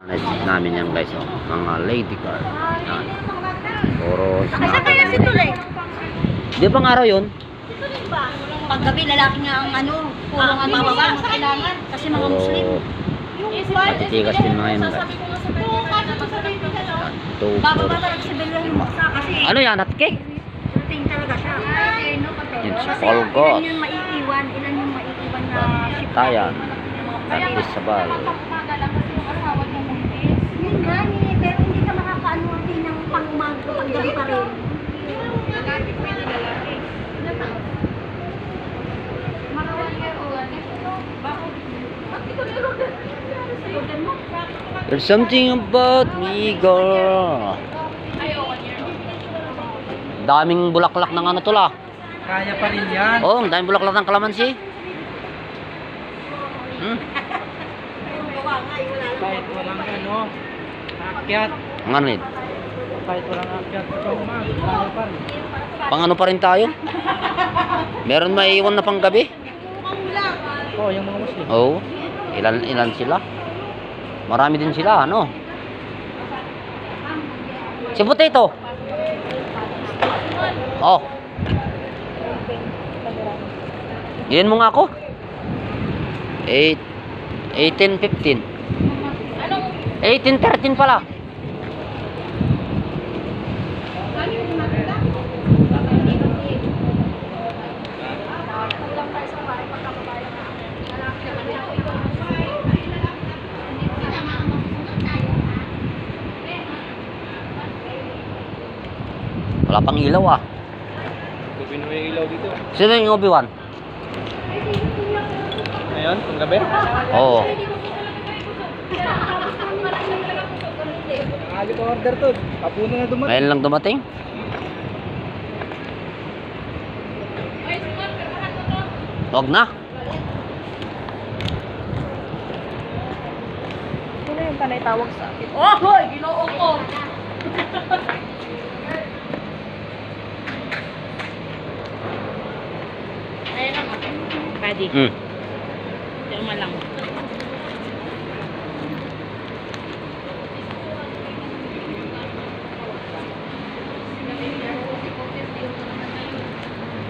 Naisip namin yan guys, oh. Mga lady car. Yan. Puro Kasi kaya si Tulay. Di ba nga araw yun? Paggabi, lalaki nga ang ano, puro nga bababa ang kailangan. Kasi mga Muslim. Matitigas din mga yun guys. Bababa talaga sa bilang buksa kasi. Ano yan? Hot cake? Routine talaga siya. Yun si Kasi Polgos. ilan yung maiiwan na Tayan. Tapis sa bal. Yun nga eh, pero hindi ka makakaano din ng pang-umaga, pang-gabi pa rin. There's something about me, girl. Daming bulaklak ng ano to lah. Kaya pa rin yan. Oh, daming bulaklak ng kalamansi. Kahit walang ano, akyat. Ang ano yun? Kahit walang akyat sa umag, kaya pa rin. Pang ano pa rin tayo? Meron maiiwan na pang gabi? Oo, yung mga Muslim. Oo. Ilan sila? Marami din sila, ano? Si Potato. Oh. Yan mo nga ako. 18:15. 18:13 pala. Wala pang ilaw ah. Gawin mo yung ilaw dito. Sino yung Obi-Wan? Ngayon, ang gabi. Oo. Nakali ko order to. Kapuno na dumating. Ngayon lang dumating? Huwag na. Sino yung panay tawag sa akin? Oh, hoy! Ginoo ko! Ayan lang ako. Pwede. Tama lang.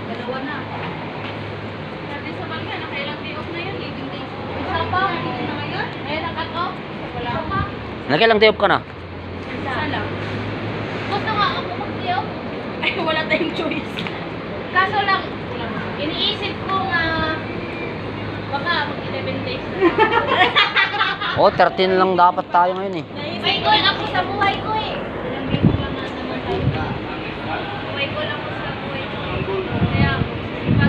Dalawa na. Dati sa bangka, nakailang day off na yun. Isa pa, dito na ngayon. Ngayon, nakat off. Wala pa. Nakailang day off ka na? Isa lang. Gusto nga ako mag-day off. Ay, wala tayong choice. Kaso lang, iniisip ko nga baka mag-11 days na. Oh, 13 lang dapat tayo ngayon eh. May goal ako sa buhay ko eh. Ilang days lang na naman tayo. May goal ako